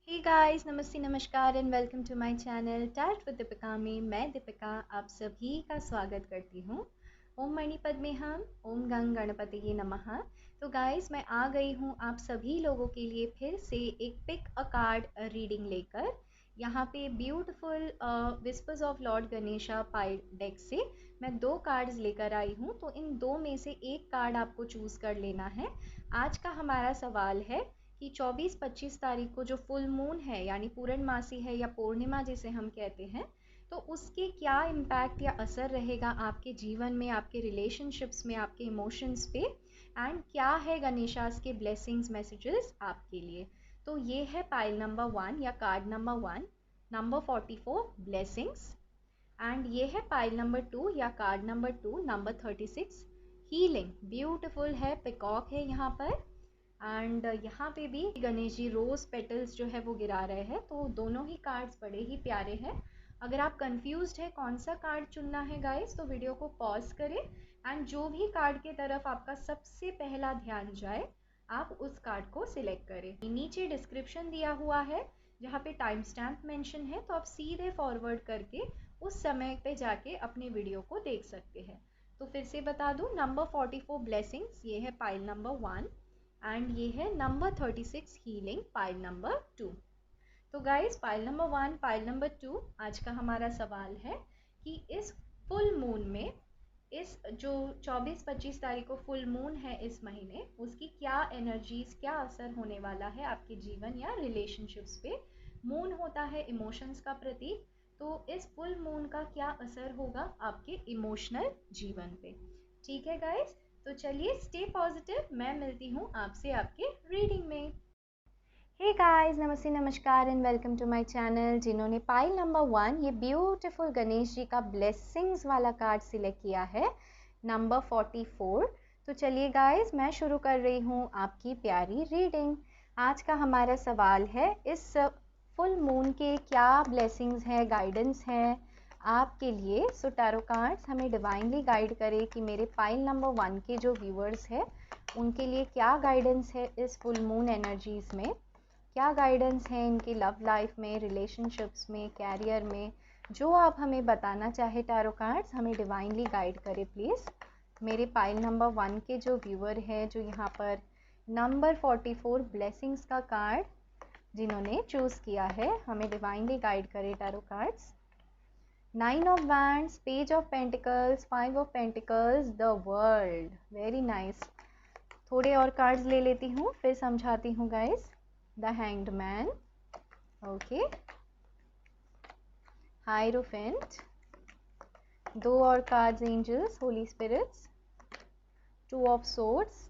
हे guys, नमस्ते, नमस्कार and welcome to my channel टैट विद दीपिका में मैं दीपिका आप सभी का स्वागत करती हूँ। ओम मणि पद्मे हम ओम गंग गणपति नमः। तो गाइस, मैं आ गई हूँ आप सभी लोगों के लिए फिर से एक पिक अ कार्ड रीडिंग लेकर। यहाँ पे beautiful whispers of Lord Ganesha pile deck से मैं 2 कार्ड्स लेकर आई हूँ। तो इन 2 में से एक कार्ड आपको चूज कर लेना है। आज का हमारा सवाल है कि 24-25 तारीख को जो फुल मून है यानी पूर्णमासी है या पूर्णिमा जिसे हम कहते हैं, तो उसके क्या इम्पैक्ट या असर रहेगा आपके जीवन में, आपके रिलेशनशिप्स में, आपके इमोशंस पे, एंड क्या है गणेशास के ब्लेसिंग्स मैसेजेस आपके लिए। तो ये है पाइल नंबर 1 या card number 1, number 44 blessings. And ये है पाइल नंबर 2 या card number 2, number 36 healing. Beautiful है, पिकॉक है यहाँ पर। एंड यहाँ पे भी गणेश जी रोज पेटल्स जो है वो गिरा रहे हैं। तो दोनों ही कार्ड्स बड़े ही प्यारे हैं। अगर आप कंफ्यूज्ड है कौन सा कार्ड चुनना है गाइस, तो वीडियो को पॉज करें एंड जो भी कार्ड के तरफ आपका सबसे पहला ध्यान जाए आप उस कार्ड को सिलेक्ट करें। नीचे डिस्क्रिप्शन दिया हुआ है जहाँ पे टाइम स्टैम्प मेंशन है, तो आप सीधे फॉरवर्ड करके उस समय पे जाके अपने वीडियो को देख सकते हैं। तो फिर से बता दूं, नंबर 44 ब्लेसिंग्स ये है पाइल नंबर 1 एंड ये है नंबर 36 हीलिंग पाइल नंबर 2। तो guys, pile number 1, pile number 2, आज का हमारा सवाल है कि इस फुल मून में, इस जो 24-25 तारीख को फुल मून है इस महीने, उसकी क्या एनर्जीज, क्या असर होने वाला है आपके जीवन या रिलेशनशिप्स पे। मून होता है इमोशंस का प्रतीक, तो इस फुल मून का क्या असर होगा आपके इमोशनल जीवन पे। ठीक है गाइस, तो चलिए स्टे पॉजिटिव, मैं मिलती हूँ आपसे आपके रीडिंग में। हे गाइस, नमस्ते, नमस्कार and welcome to my channel. जिन्होंने पाइल नंबर 1 ये ब्यूटीफुल गणेश जी का ब्लेसिंग्स वाला कार्ड सिलेक्ट किया है, नंबर 44। तो चलिए गाइस, मैं शुरू कर रही हूँ आपकी प्यारी रीडिंग। आज का हमारा सवाल है, इस फुल मून के क्या ब्लेसिंग्स हैं, गाइडेंस हैं आपके लिए। सो टैरो कार्ड्स हमें डिवाइनली गाइड करे कि मेरे पाइल नंबर 1 के जो व्यूअर्स हैं उनके लिए क्या गाइडेंस है इस फुल मून एनर्जीज में, क्या गाइडेंस है इनकी लव लाइफ में, रिलेशनशिप्स में, कैरियर में। जो आप हमें बताना चाहे टैरो कार्ड्स हमें डिवाइनली गाइड करे प्लीज़। मेरे पाइल नंबर 1 के जो व्यूअर हैं, जो यहाँ पर नंबर 44 ब्लेसिंग्स का कार्ड जिन्होंने चूज़ किया है, हमें डिवाइनली गाइड करे tarot cards. 9 of Wands, Page of Pentacles, 5 of Pentacles, the World. Very nice. थोड़े और कार्ड्स ले लेती हूँ फिर समझाती हूँ guys. The hanged man, okay, hierophant, 2 और cards angels, holy spirits, 2 of swords,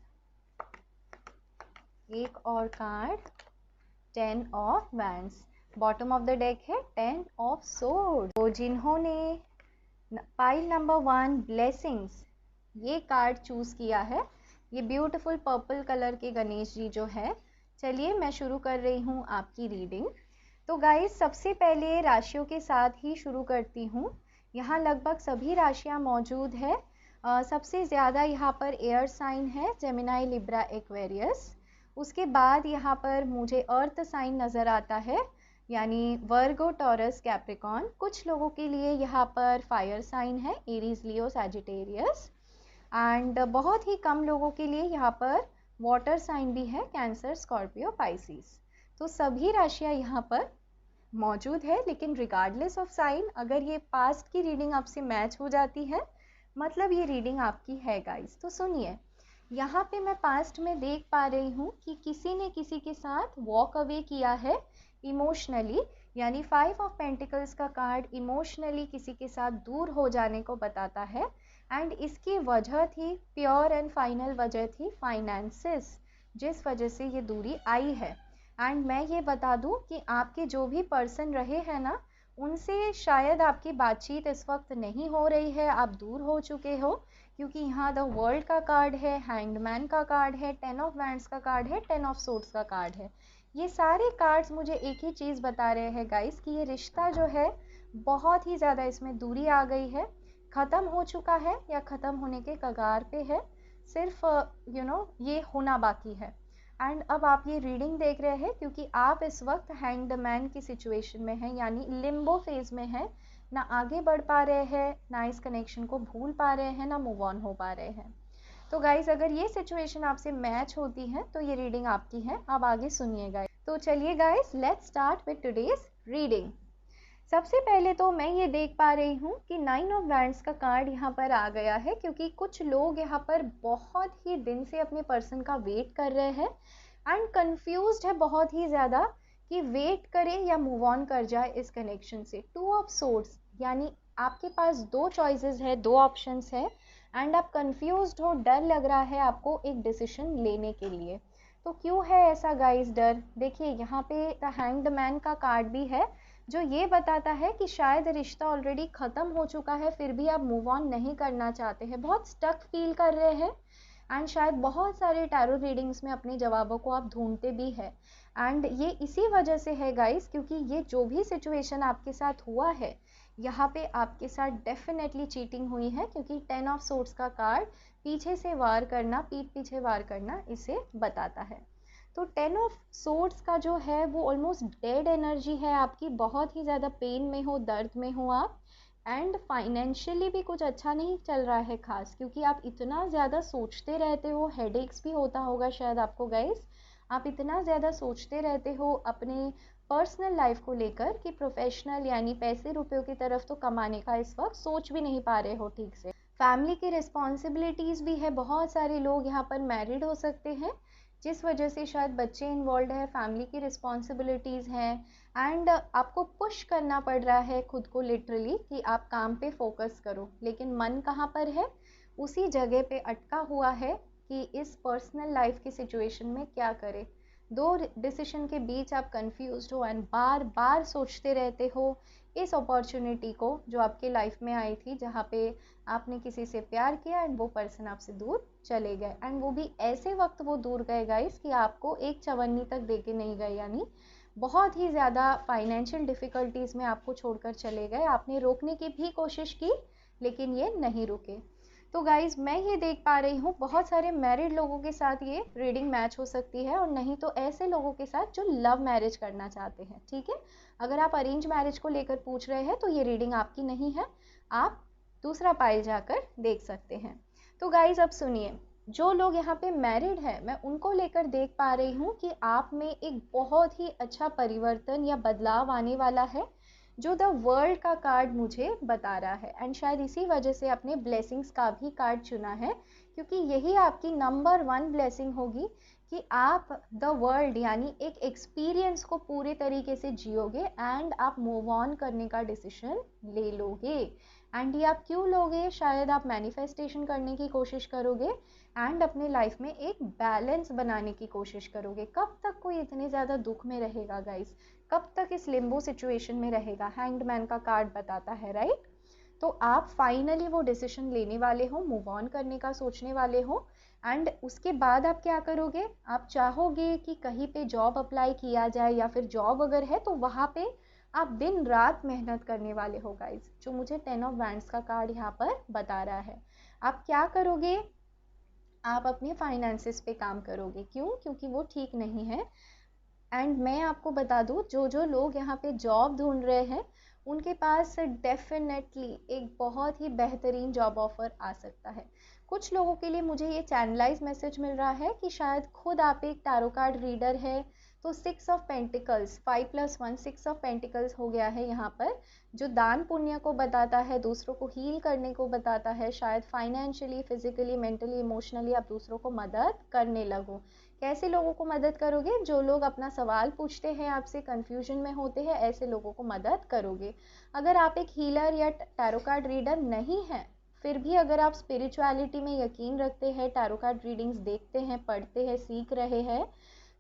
एक और card 10 of wands. Bottom of the deck है 10 ऑफ सोर्ड। तो जिन्होंने पाइल नंबर 1 ब्लेसिंग्स ये कार्ड चूज किया है, ये ब्यूटीफुल पर्पल कलर के गणेश जी जो है। चलिए मैं शुरू कर रही हूँ आपकी रीडिंग। तो गाइस, सबसे पहले राशियों के साथ ही शुरू करती हूँ। यहाँ लगभग सभी राशियाँ मौजूद है। सबसे ज़्यादा यहाँ पर एयर साइन है, जेमिनाई, लिब्रा, एक्वेरियस। उसके बाद यहाँ पर मुझे अर्थ साइन नज़र आता है, यानी वर्गो, टॉरस, कैप्रिकॉन। कुछ लोगों के लिए यहाँ पर फायर साइन है, एरीज, लियो, सैजिटेरियस। एंड बहुत ही कम लोगों के लिए यहाँ पर वाटर साइन भी है, कैंसर, स्कॉर्पियो, पाइसिस। तो सभी राशियाँ यहाँ पर मौजूद है। लेकिन रिगार्डलेस ऑफ साइन, अगर ये पास्ट की रीडिंग आपसे मैच हो जाती है, मतलब ये रीडिंग आपकी है गाइस। तो सुनिए, यहाँ पे मैं पास्ट में देख पा रही हूँ कि किसी ने किसी के साथ वॉक अवे किया है इमोशनली, यानी 5 ऑफ पेंटिकल्स का कार्ड इमोशनली किसी के साथ दूर हो जाने को बताता है। एंड इसकी वजह थी, प्योर एंड फाइनल वजह थी फाइनेंसेस, जिस वजह से ये दूरी आई है। एंड मैं ये बता दूं कि आपके जो भी पर्सन रहे हैं ना, उनसे शायद आपकी बातचीत इस वक्त नहीं हो रही है, आप दूर हो चुके हो, क्योंकि यहाँ द वर्ल्ड का कार्ड है, हैंगमैन का कार्ड है, 10 ऑफ वैंड्स का कार्ड है, 10 ऑफ सोर्ड्स का कार्ड है। ये सारे कार्ड्स मुझे एक ही चीज़ बता रहे हैं गाइस कि ये रिश्ता जो है बहुत ही ज़्यादा इसमें दूरी आ गई है, ख़त्म हो चुका है या ख़त्म होने के कगार पे है। सिर्फ ये होना बाकी है। एंड अब आप ये रीडिंग देख रहे हैं क्योंकि आप इस वक्त हैंग्ड मैन की सिचुएशन में हैं, यानी लिम्बो फेज में हैं, ना आगे बढ़ पा रहे हैं, ना इस कनेक्शन को भूल पा रहे हैं, ना मूव ऑन हो पा रहे हैं। तो गाइज अगर ये सिचुएशन आपसे मैच होती है तो ये रीडिंग आपकी है। अब आगे सुनिएगा। तो चलिए guys, let's start with today's reading. सबसे पहले तो मैं ये देख पा रही हूँ कि 9 ऑफ वैंड्स का कार्ड यहाँ पर आ गया है, क्योंकि कुछ लोग यहाँ पर बहुत ही दिन से अपने पर्सन का वेट कर रहे हैं एंड कंफ्यूज्ड है बहुत ही ज़्यादा कि वेट करें या मूव ऑन कर जाए इस कनेक्शन से। 2 ऑफ सोर्ड्स, यानी आपके पास 2 चॉइसेस है, 2 ऑप्शंस है एंड आप कंफ्यूज्ड हो, डर लग रहा है आपको एक डिसीजन लेने के लिए। तो क्यों है ऐसा गाइस डर? देखिए यहाँ पे द हैंग्ड मैन का कार्ड भी है जो ये बताता है कि शायद रिश्ता ऑलरेडी ख़त्म हो चुका है, फिर भी आप मूव ऑन नहीं करना चाहते हैं, बहुत स्टक फील कर रहे हैं एंड शायद बहुत सारे टैरो रीडिंग्स में अपने जवाबों को आप ढूंढते भी हैं। एंड ये इसी वजह से है गाइस, क्योंकि ये जो भी सिचुएशन आपके साथ हुआ है यहाँ पे आपके साथ डेफिनेटली चीटिंग हुई है, क्योंकि 10 ऑफ सोर्ड्स का कार्ड पीछे से वार करना, पीठ पीछे वार करना इसे बताता है। तो 10 ऑफ सोर्ड्स का जो है वो ऑलमोस्ट डेड एनर्जी है आपकी, बहुत ही ज़्यादा पेन में हो, दर्द में हो आप, एंड फाइनेंशियली भी कुछ अच्छा नहीं चल रहा है खास, क्योंकि आप इतना ज़्यादा सोचते रहते हो, हेडेक्स भी होता होगा शायद आपको गाइस, आप इतना ज़्यादा सोचते रहते हो अपने पर्सनल लाइफ को लेकर कि प्रोफेशनल यानी पैसे रुपयों की तरफ तो कमाने का इस वक्त सोच भी नहीं पा रहे हो ठीक से। फैमिली की रिस्पॉन्सिबिलिटीज़ भी है, बहुत सारे लोग यहाँ पर मैरिड हो सकते हैं जिस वजह से शायद बच्चे इन्वॉल्व है, फैमिली की रिस्पॉन्सिबिलिटीज़ हैं एंड आपको पुश करना पड़ रहा है खुद को लिटरली कि आप काम पे फोकस करो, लेकिन मन कहाँ पर है? उसी जगह पे अटका हुआ है कि इस पर्सनल लाइफ की सिचुएशन में क्या करे। 2 डिसीजन के बीच आप कंफ्यूज्ड हो एंड बार बार सोचते रहते हो इस अपॉर्चुनिटी को जो आपके लाइफ में आई थी, जहाँ पे आपने किसी से प्यार किया एंड वो पर्सन आपसे दूर चले गए, एंड वो भी ऐसे वक्त वो दूर गए गाइस कि आपको एक चवन्नी तक दे के नहीं गए, यानी बहुत ही ज़्यादा फाइनेंशियल डिफ़िकल्टीज़ में आपको छोड़कर चले गए। आपने रोकने की भी कोशिश की लेकिन ये नहीं रुके। तो गाइज मैं ये देख पा रही हूँ बहुत सारे मैरिड लोगों के साथ ये रीडिंग मैच हो सकती है, और नहीं तो ऐसे लोगों के साथ जो लव मैरिज करना चाहते हैं। ठीक है, अगर आप अरेंज मैरिज को लेकर पूछ रहे हैं तो ये रीडिंग आपकी नहीं है, आप दूसरा पाइल जाकर देख सकते हैं। तो गाइज अब सुनिए, जो लोग यहाँ पे मैरिड है मैं उनको लेकर देख पा रही हूँ कि आप में एक बहुत ही अच्छा परिवर्तन या बदलाव आने वाला है, जो द वर्ल्ड का कार्ड मुझे बता रहा है, एंड शायद इसी वजह से आपने ब्लेसिंग्स का भी कार्ड चुना है, क्योंकि यही आपकी नंबर 1 ब्लेसिंग होगी कि आप द वर्ल्ड यानी एक एक्सपीरियंस को पूरे तरीके से जियोगे एंड आप मूव ऑन करने का डिसीजन ले लोगे। एंड ये आप क्यों लोगे? शायद आप मैनिफेस्टेशन करने की कोशिश करोगे एंड अपने लाइफ में एक बैलेंस बनाने की कोशिश करोगे। कब तक कोई इतने ज़्यादा दुख में रहेगा गाइस? कब तक इस लिम्बो सिचुएशन में रहेगा? हैंग्ड मैन का कार्ड बताता है, राइट? तो आप फाइनली वो डिसीजन लेने वाले हो, मूव ऑन करने का सोचने वाले हो, एंड उसके बाद आप क्या करोगे? आप चाहोगे कि कहीं पे जॉब अप्लाई किया जाए, या फिर जॉब अगर है तो वहाँ पे आप दिन रात मेहनत करने वाले हो गाइज, जो मुझे 10 ऑफ वैंड्स का कार्ड यहाँ पर बता रहा है। आप क्या करोगे? आप अपने फाइनेंसेस पे काम करोगे। क्यों? क्योंकि वो ठीक नहीं है। एंड मैं आपको बता दूँ, जो जो लोग यहाँ पे जॉब ढूंढ रहे हैं उनके पास डेफिनेटली एक बहुत ही बेहतरीन जॉब ऑफर आ सकता है। कुछ लोगों के लिए मुझे ये चैनलाइज मैसेज मिल रहा है कि शायद खुद आप एक टैरो कार्ड रीडर है, तो 6 ऑफ पेंटिकल्स, 5+1 6 ऑफ पेंटिकल्स हो गया है यहाँ पर, जो दान पुण्य को बताता है, दूसरों को हील करने को बताता है। शायद फाइनेंशियली, फिजिकली, मेंटली, इमोशनली आप दूसरों को मदद करने लगो। कैसे लोगों को मदद करोगे? जो लोग अपना सवाल पूछते हैं आपसे, कंफ्यूजन में होते हैं, ऐसे लोगों को मदद करोगे। अगर आप एक हीलर या टैरो कार्ड रीडर नहीं हैं, फिर भी अगर आप स्पिरिचुअलिटी में यकीन रखते हैं, टैरो कार्ड रीडिंग्स देखते हैं, पढ़ते हैं, सीख रहे हैं,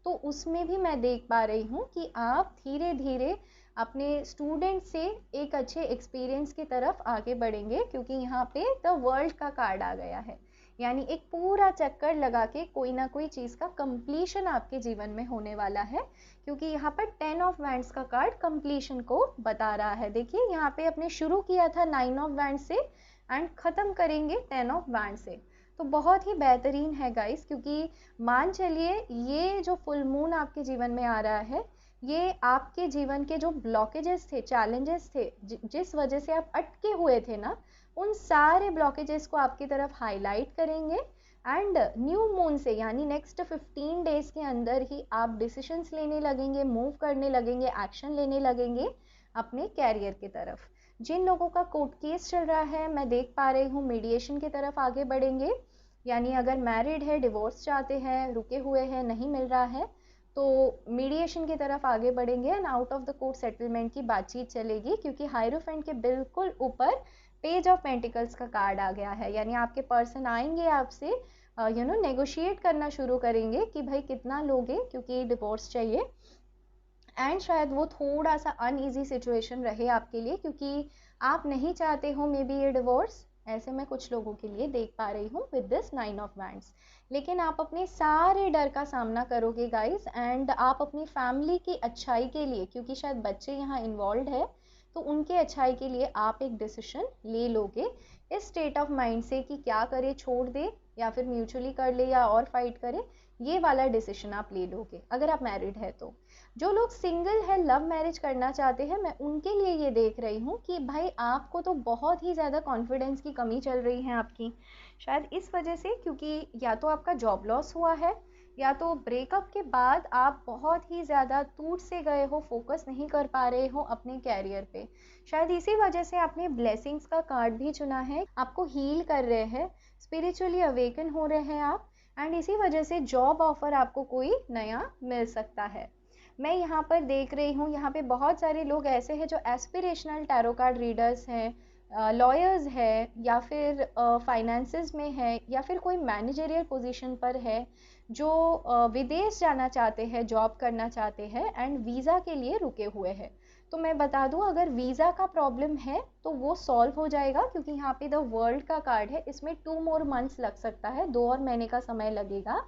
तो उसमें भी मैं देख पा रही हूँ कि आप धीरे धीरे अपने स्टूडेंट से एक अच्छे एक्सपीरियंस की तरफ आगे बढ़ेंगे, क्योंकि यहाँ पे द वर्ल्ड का कार्ड आ गया है, यानी एक पूरा चक्कर लगा के कोई ना कोई चीज़ का कंप्लीशन आपके जीवन में होने वाला है, क्योंकि यहाँ पर 10 ऑफ वैंड्स का कार्ड कंप्लीशन को बता रहा है। देखिए यहाँ पे आपने शुरू किया था 9 ऑफ वैंड से एंड ख़त्म करेंगे 10 ऑफ वैंड से, तो बहुत ही बेहतरीन है गाइस, क्योंकि मान चलिए ये जो फुल मून आपके जीवन में आ रहा है, ये आपके जीवन के जो ब्लॉकेजेस थे, चैलेंजेस थे, जिस वजह से आप अटके हुए थे ना, उन सारे ब्लॉकेजेस को आपकी तरफ हाईलाइट करेंगे। एंड न्यू मून से यानी नेक्स्ट 15 डेज के अंदर ही आप डिसीशंस लेने लगेंगे, मूव करने लगेंगे, एक्शन लेने लगेंगे अपने कैरियर की तरफ। जिन लोगों का कोर्ट केस चल रहा है, मैं देख पा रही हूँ मीडिएशन की तरफ आगे बढ़ेंगे, यानी अगर मैरिड है, डिवोर्स चाहते हैं, रुके हुए हैं, नहीं मिल रहा है, तो मीडिएशन की तरफ आगे बढ़ेंगे and out of the court settlement की बातचीत चलेगी, क्योंकि हायरोफेंट के बिल्कुल ऊपर पेज ऑफ पेंटिकल्स का कार्ड आ गया है। यानी आपके पर्सन आएंगे आपसे नेगोशिएट करना शुरू करेंगे कि भाई कितना लोगे, क्योंकि डिवोर्स चाहिए। एंड शायद वो थोड़ा सा अनईजी सिचुएशन रहे आपके लिए, क्योंकि आप नहीं चाहते हो मे बी ये डिवोर्स, ऐसे मैं कुछ लोगों के लिए देख पा रही हूँ विद दिस 9 ऑफ वैंड्स। लेकिन आप अपने सारे डर का सामना करोगे गाइस, एंड आप अपनी फैमिली की अच्छाई के लिए, क्योंकि शायद बच्चे यहाँ इन्वॉल्व है, तो उनके अच्छाई के लिए आप एक डिसीजन ले लोगे इस स्टेट ऑफ माइंड से कि क्या करे, छोड़ दे या फिर म्यूचुअली कर ले या और फाइट करे, ये वाला डिसीजन आप ले लोगे अगर आप मैरिड है तो। जो लोग सिंगल है, लव मैरिज करना चाहते हैं, मैं उनके लिए ये देख रही हूँ कि भाई आपको तो बहुत ही ज़्यादा कॉन्फिडेंस की कमी चल रही है आपकी, शायद इस वजह से, क्योंकि या तो आपका जॉब लॉस हुआ है, या तो ब्रेकअप के बाद आप बहुत ही ज़्यादा टूट से गए हो, फोकस नहीं कर पा रहे हो अपने कैरियर पे। शायद इसी वजह से आपने ब्लेसिंग्स का कार्ड भी चुना है, आपको हील कर रहे हैं, स्पिरिचुअली अवेकन हो रहे हैं आप, एंड इसी वजह से जॉब ऑफर आपको कोई नया मिल सकता है। मैं यहाँ पर देख रही हूँ, यहाँ पे बहुत सारे लोग ऐसे हैं जो एस्पिरेशनल टैरो कार्ड रीडर्स हैं, लॉयर्स है, या फिर फाइनेंसेस में है, या फिर कोई मैनेजरियल पोजीशन पर है, जो विदेश जाना चाहते हैं, जॉब करना चाहते हैं एंड वीज़ा के लिए रुके हुए हैं। तो मैं बता दूं, अगर वीज़ा का प्रॉब्लम है तो वो सॉल्व हो जाएगा, क्योंकि यहाँ पे द वर्ल्ड का कार्ड है, इसमें 2 more months लग सकता है, 2 और महीने का समय लगेगा,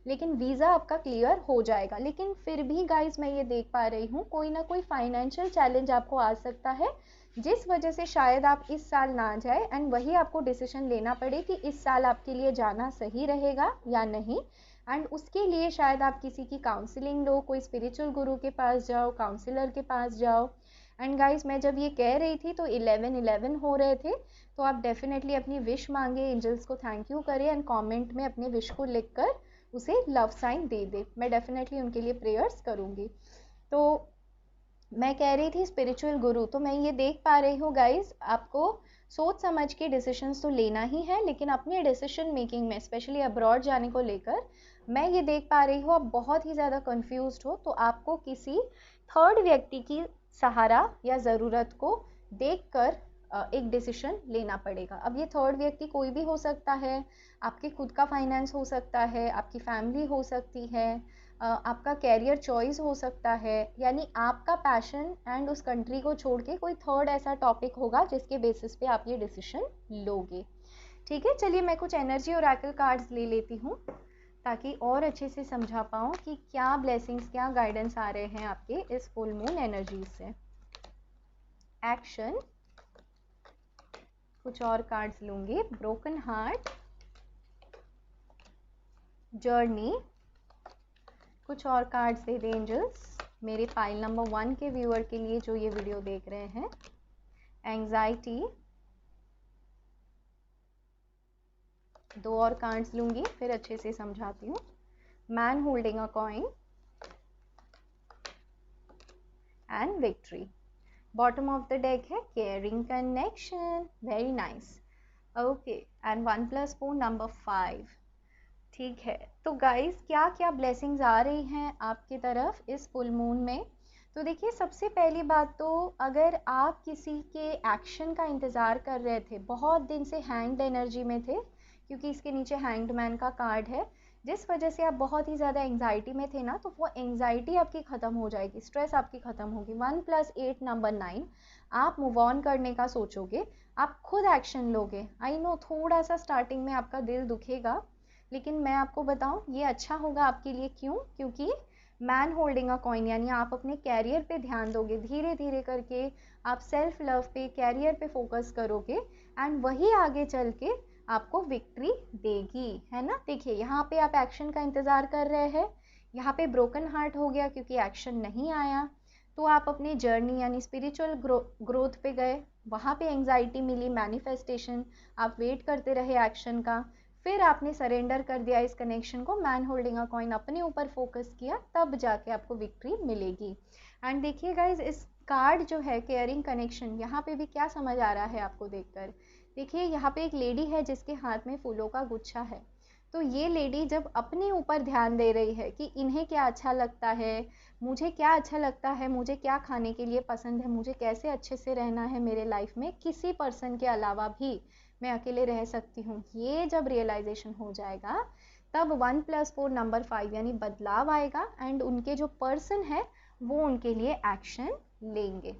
लेकिन वीज़ा आपका क्लियर हो जाएगा। लेकिन फिर भी गाइज मैं ये देख पा रही हूँ कोई ना कोई फाइनेंशियल चैलेंज आपको आ सकता है, जिस वजह से शायद आप इस साल ना जाए एंड वही आपको डिसीजन लेना पड़े कि इस साल आपके लिए जाना सही रहेगा या नहीं। एंड उसके लिए शायद आप किसी की काउंसलिंग लो, कोई स्पिरिचुअल गुरु के पास जाओ, काउंसलर के पास जाओ। एंड गाइज मैं जब ये कह रही थी तो 11-11 हो रहे थे, तो आप डेफिनेटली अपनी विश मांगे, एंजल्स को थैंक यू करें एंड कमेंट में अपने विश को लिखकर उसे लव साइन दे दे, मैं डेफिनेटली उनके लिए प्रेयर्स करूँगी। तो मैं कह रही थी स्पिरिचुअल गुरु, तो मैं ये देख पा रही हूँ गाइज, आपको सोच समझ के डिसीजंस तो लेना ही है, लेकिन अपने डिसीजन मेकिंग में स्पेशली अब्रॉड जाने को लेकर मैं ये देख पा रही हूँ आप बहुत ही ज़्यादा कंफ्यूज्ड हो, तो आपको किसी थर्ड व्यक्ति की सहारा या ज़रूरत को देखकर एक डिसीजन लेना पड़ेगा। अब ये थर्ड व्यक्ति कोई भी हो सकता है, आपके खुद का फाइनेंस हो सकता है, आपकी फैमिली हो सकती है, आपका कैरियर चॉइस हो सकता है, यानी आपका पैशन एंड उस कंट्री को छोड़ के कोई थर्ड ऐसा टॉपिक होगा जिसके बेसिस पे आप ये डिसीजन लोगे। ठीक है, चलिए मैं कुछ एनर्जी ओरेकल कार्ड्स ले लेती हूँ ताकि और अच्छे से समझा पाऊँ कि क्या ब्लेसिंग्स, क्या गाइडेंस आ रहे हैं आपके इस फुल मून एनर्जी से। एक्शन, कुछ और कार्ड्स लूँगी, ब्रोकन हार्ट, जर्नी, कुछ और कार्ड्स दे दे एंजल्स मेरे पाइल नंबर 1 के व्यूअर के लिए जो ये वीडियो देख रहे हैं। एंजाइटी, 2 और कार्ड्स लूँगी फिर अच्छे से समझाती हूँ। Man holding a coin and victory. Bottom of the deck है caring connection, very nice, okay, and 1 + 4 number 5। ठीक है, तो गाइस क्या क्या ब्लेसिंग्स आ रही हैं आपकी तरफ इस फुल मून में। तो देखिए, सबसे पहली बात तो अगर आप किसी के एक्शन का इंतज़ार कर रहे थे, बहुत दिन से हैंग्ड एनर्जी में थे, क्योंकि इसके नीचे हैंग्ड मैन का कार्ड है, जिस वजह से आप बहुत ही ज़्यादा एंग्जाइटी में थे ना, तो वो एंग्जाइटी आपकी ख़त्म हो जाएगी, स्ट्रेस आपकी ख़त्म होगी। 1 + 8 नंबर 9, आप मूव ऑन करने का सोचोगे, आप खुद एक्शन लोगे। आई नो थोड़ा सा स्टार्टिंग में आपका दिल दुखेगा, लेकिन मैं आपको बताऊं ये अच्छा होगा आपके लिए। क्यों? क्योंकि मैन होल्डिंग अ कॉइन, यानी आप अपने कैरियर पे ध्यान दोगे, धीरे धीरे करके आप सेल्फ लव पे, कैरियर पे फोकस करोगे, एंड वही आगे चल के आपको विक्ट्री देगी, है ना। देखिए यहाँ पे आप एक्शन का इंतज़ार कर रहे हैं, यहाँ पे ब्रोकन हार्ट हो गया क्योंकि एक्शन नहीं आया। तो आप अपने जर्नी यानी स्पिरिचुअल ग्रोथ पे गए, वहाँ पे एंजाइटी मिली, मैनिफेस्टेशन, आप वेट करते रहे एक्शन का, फिर आपने सरेंडर कर दिया इस कनेक्शन को, मैन होल्डिंग अ कॉइन अपने ऊपर फोकस किया, तब जाके आपको विक्ट्री मिलेगी। एंड देखिए गाइज, इस कार्ड जो है केयरिंग कनेक्शन, यहाँ पे भी क्या समझ आ रहा है आपको देखकर। देखिए यहाँ पे एक लेडी है जिसके हाथ में फूलों का गुच्छा है। तो ये लेडी जब अपने ऊपर ध्यान दे रही है कि इन्हें क्या अच्छा लगता है, मुझे क्या अच्छा लगता है, मुझे क्या खाने के लिए पसंद है, मुझे कैसे अच्छे से रहना है मेरे लाइफ में, किसी पर्सन के अलावा भी मैं अकेले रह सकती हूँ, ये जब रियलाइजेशन हो जाएगा तब 1+4 नंबर 5 यानी बदलाव आएगा एंड उनके जो पर्सन है वो उनके लिए एक्शन लेंगे।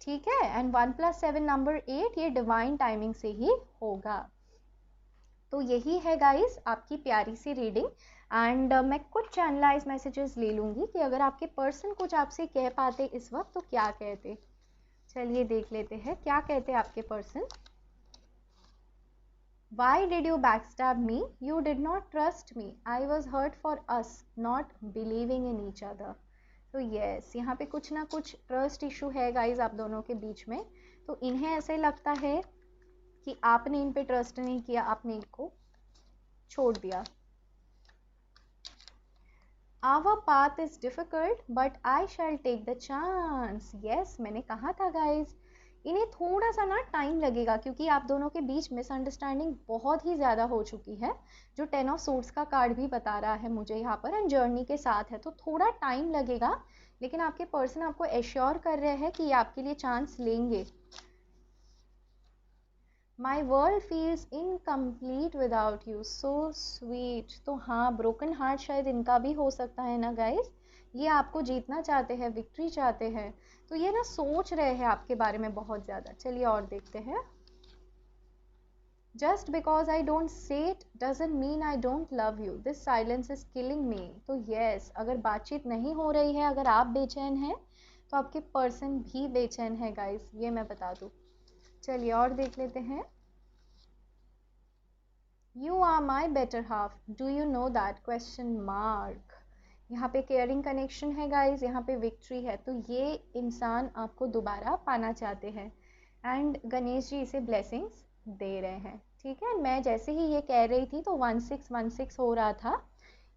ठीक है। एंड 1+7 नंबर 8 ये डिवाइन टाइमिंग से ही होगा। तो यही है गाइस आपकी प्यारी सी रीडिंग। एंड मैं कुछ चैनलाइज मैसेजेस ले लूँगी कि अगर आपके पर्सन कुछ आपसे कह पाते इस वक्त तो क्या कहते। चलिए देख लेते हैं क्या कहते आपके person. Why did you backstab me? You did not trust me. I was hurt for us not believing in each other. तो यस, यहाँ पे कुछ ना कुछ ट्रस्ट इशू है गाइज आप दोनों के बीच में। तो इन्हें ऐसे लगता है कि आपने इन पे ट्रस्ट नहीं किया, आपने इनको छोड़ दिया। Our path is difficult but I shall take the chance. Yes, मैंने कहा था गाइज, इन्हें थोड़ा सा ना टाइम लगेगा क्योंकि आप दोनों के बीच मिसअंडरस्टैंडिंग बहुत ही ज़्यादा हो चुकी है, जो 10 ऑफ सोर्ड्स का कार्ड भी बता रहा है मुझे यहाँ पर, एंड जर्नी के साथ है, तो थोड़ा टाइम लगेगा। लेकिन आपके पर्सन आपको एश्योर कर रहे हैं कि ये आपके लिए चांस लेंगे। माई world feels incomplete without you, so sweet. तो हाँ, ब्रोकन हार्ट शायद इनका भी हो सकता है ना गाइज। ये आपको जीतना चाहते हैं, विक्ट्री चाहते हैं, तो ये ना सोच रहे हैं आपके बारे में बहुत ज़्यादा। चलिए और देखते हैं। Just because I don't say it doesn't mean I don't love you, this silence is killing मी। तो यस, अगर बातचीत नहीं हो रही है, अगर आप बेचैन हैं तो आपके पर्सन भी बेचैन है गाइज, ये मैं बता दूँ। चलिए और देख लेते हैं। You are my better half. Do you know that? Question mark. यहाँ पे केयरिंग कनेक्शन है गाइज, यहाँ पे विक्ट्री है, तो ये इंसान आपको दोबारा पाना चाहते हैं एंड गणेश जी इसे ब्लेसिंग्स दे रहे हैं। ठीक है। मैं जैसे ही ये कह रही थी तो 1616 हो रहा था,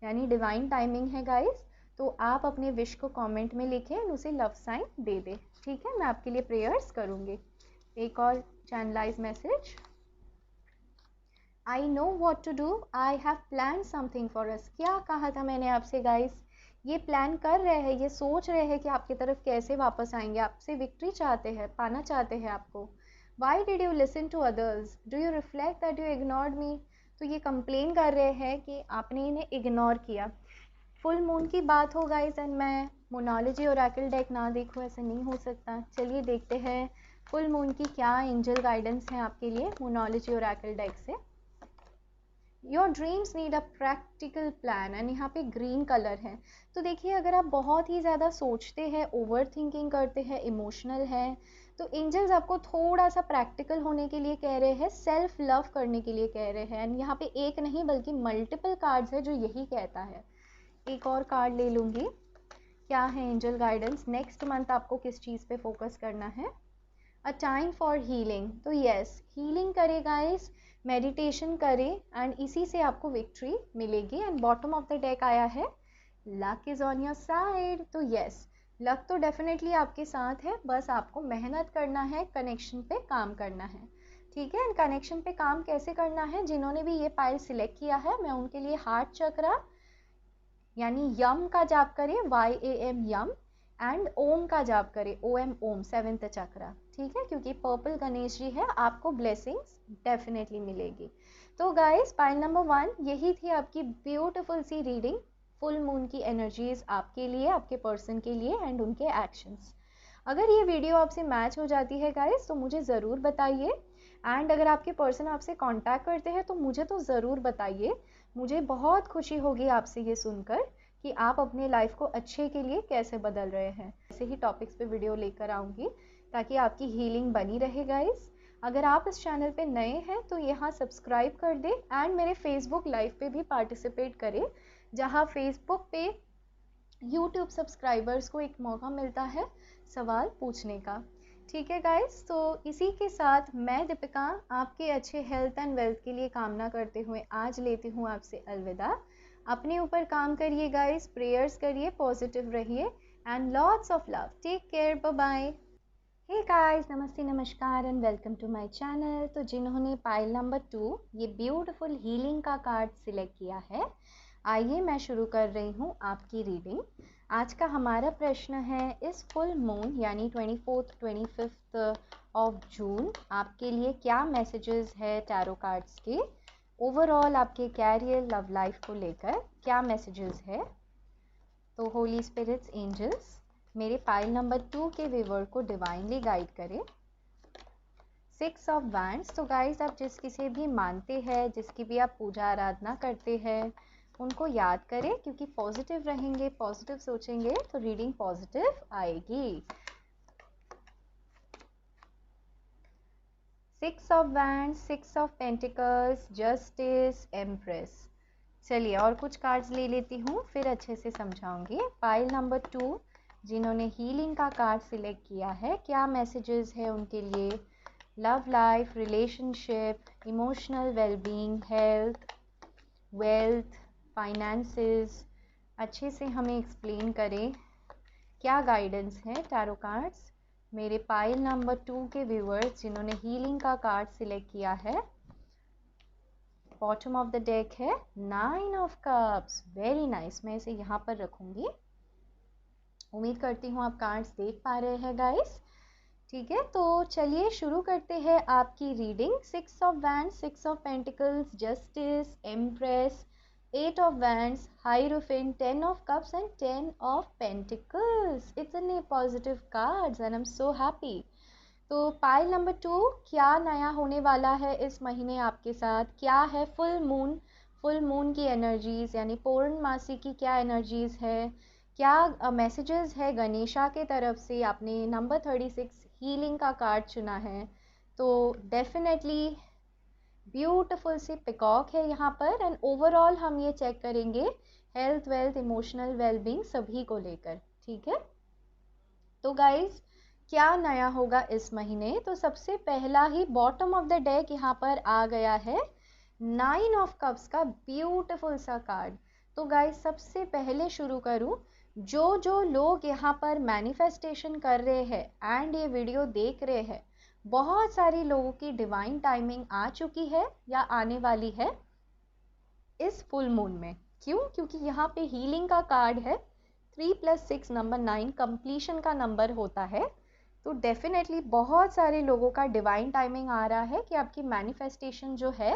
यानी डिवाइन टाइमिंग है गाइज। तो आप अपने विश को कमेंट में लिखें और उसे लव साइन दे दें। ठीक है, मैं आपके लिए प्रेयर्स करूँगी। एक और channelise message. I know what to do. I have planned something for us. क्या कहा था मैंने आपसे गाइस, ये प्लान कर रहे हैं, ये सोच रहे हैं कि आपकी तरफ कैसे वापस आएंगे, आपसे विक्ट्री चाहते हैं, पाना चाहते हैं आपको। Why did you listen to others? Do you reflect that you ignored me? तो ये कंप्लेन कर रहे हैं कि आपने इन्हें इग्नोर किया। फुल मून की बात हो गाइस एंड मैं मोनोलॉजी ओरेकल डेक ना देखूँ, ऐसे नहीं हो सकता। चलिए देखते हैं फुल मून की क्या एंजल गाइडेंस है आपके लिए मोनोलॉजी ओरेकल डेक से। Your dreams need a practical plan, and यहाँ पे ग्रीन कलर है। तो देखिए, अगर आप बहुत ही ज़्यादा सोचते हैं, ओवर थिंकिंग करते हैं, इमोशनल हैं, तो एंजल्स आपको थोड़ा सा प्रैक्टिकल होने के लिए कह रहे हैं, सेल्फ लव करने के लिए कह रहे हैं। एंड यहाँ पे एक नहीं बल्कि मल्टीपल कार्ड्स है जो यही कहता है। एक और कार्ड ले लूँगी, क्या है एंजल गाइडेंस। नेक्स्ट मंथ आपको किस चीज़ पे फोकस करना है। अ टाइम फॉर हीलिंग, तो यस, हीलिंग करे गाइस, मेडिटेशन करें एंड इसी से आपको विक्ट्री मिलेगी। And bottom of the deck आया है luck is on your side. तो यस, लक तो डेफिनेटली आपके साथ है, बस आपको मेहनत करना है, कनेक्शन पे काम करना है। ठीक है। एंड कनेक्शन पे काम कैसे करना है, जिन्होंने भी ये पाइल सिलेक्ट किया है, मैं उनके लिए हार्ट चक्रा यानी यम का जाप करें, YAM यम, एंड ओम का जाप करें, OM ओम, 7th चक्रा। ठीक है, क्योंकि पर्पल गणेश जी है, आपको ब्लेसिंग्स डेफिनेटली मिलेगी। तो गाइस, पाइल नंबर 1 यही थी आपकी ब्यूटीफुल सी रीडिंग, फुल मून की एनर्जीज आपके लिए, आपके पर्सन के लिए एंड उनके एक्शंस। अगर ये वीडियो आपसे मैच हो जाती है गाइस तो मुझे ज़रूर बताइए, एंड अगर आपके पर्सन आपसे कांटेक्ट करते हैं तो मुझे तो ज़रूर बताइए। मुझे बहुत खुशी होगी आपसे ये सुनकर कि आप अपने लाइफ को अच्छे के लिए कैसे बदल रहे हैं। ऐसे ही टॉपिक्स पे वीडियो लेकर आऊँगी ताकि आपकी हीलिंग बनी रहे गाइस। अगर आप इस चैनल पे नए हैं तो यहाँ सब्सक्राइब कर दें एंड मेरे फेसबुक लाइव पे भी पार्टिसिपेट करें, जहाँ फेसबुक पे यूट्यूब सब्सक्राइबर्स को एक मौका मिलता है सवाल पूछने का। ठीक है गाइस, तो इसी के साथ मैं दीपिका आपके अच्छे हेल्थ एंड वेल्थ के लिए कामना करते हुए आज लेती हूँ आपसे अलविदा। अपने ऊपर काम करिए गाइस, प्रेयर्स करिए, पॉजिटिव रहिए and lots of love. Take care, bye bye. Hey guys, नमस्ते, नमस्कार and welcome to my channel. तो जिन्होंने पाइल नंबर 2 ये ब्यूटीफुल हीलिंग का कार्ड सिलेक्ट किया है, आइए मैं शुरू कर रही हूँ आपकी रीडिंग। आज का हमारा प्रश्न है, इस फुल मून यानी 24th 25th ऑफ जून आपके लिए क्या मैसेजेस है टैरो कार्ड्स के। ओवरऑल आपके कैरियर लव लाइफ को लेकर क्या मैसेजेस है। तो होली स्पिरिट्स, एंजल्स मेरे पाइल नंबर 2 के व्यूअर को डिवाइनली गाइड करें। 6 ऑफ वैंड्स। तो गाइस, आप जिस किसी भी मानते हैं, जिसकी भी आप पूजा आराधना करते हैं, उनको याद करें, क्योंकि पॉजिटिव रहेंगे, पॉजिटिव सोचेंगे तो रीडिंग पॉजिटिव आएगी। 6 of wands, 6 of pentacles, justice, empress. चलिए और कुछ कार्ड्स ले लेती हूँ, फिर अच्छे से समझाऊंगी। पाइल नंबर 2 जिन्होंने हीलिंग का कार्ड सिलेक्ट किया है, क्या मैसेजेस है उनके लिए। Love life, relationship, emotional wellbeing, health, wealth, finances, अच्छे से हमें एक्सप्लेन करें क्या गाइडेंस है टैरो कार्ड्स मेरे पाइल नंबर 2 के व्यूअर्स जिन्होंने हीलिंग का कार्ड सिलेक्ट किया है। बॉटम ऑफ द डेक है 9 ऑफ कप्स। वेरी नाइस, मैं इसे यहाँ पर रखूंगी। उम्मीद करती हूँ आप कार्ड्स देख पा रहे हैं गाइस। ठीक है, तो चलिए शुरू करते हैं आपकी reading. 6 of wands, 6 of pentacles, justice, empress, 8 of wands, hierophant, 10 of cups and 10 of pentacles. इतने positive cards and I am so happy. तो पाइल नंबर 2, क्या नया होने वाला है इस महीने आपके साथ, क्या है फुल मून, फुल मून की एनर्जीज यानी पूर्णमासी की क्या एनर्जीज है, क्या मैसेजेस है गणेशा के तरफ से। आपने नंबर 36 हीलिंग का कार्ड चुना है, तो डेफिनेटली ब्यूटीफुल सी पिकॉक है यहाँ पर। एंड ओवरऑल हम ये चेक करेंगे हेल्थ, वेल्थ, इमोशनल वेलबींग सभी को लेकर। ठीक है, तो गाइज क्या नया होगा इस महीने। तो सबसे पहला ही बॉटम ऑफ द डेक यहाँ पर आ गया है 9 ऑफ कप्स का ब्यूटीफुल सा कार्ड। तो गाइज सबसे पहले शुरू करूँ, जो लोग यहाँ पर मैनिफेस्टेशन कर रहे हैं एंड ये वीडियो देख रहे हैं, बहुत सारे लोगों की डिवाइन टाइमिंग आ चुकी है या आने वाली है इस फुल मून में। क्यों? क्योंकि यहाँ पे हीलिंग का कार्ड है, 3 + 6 नंबर 9 कंप्लीशन का नंबर होता है। तो डेफिनेटली बहुत सारे लोगों का डिवाइन टाइमिंग आ रहा है कि आपकी मैनिफेस्टेशन जो है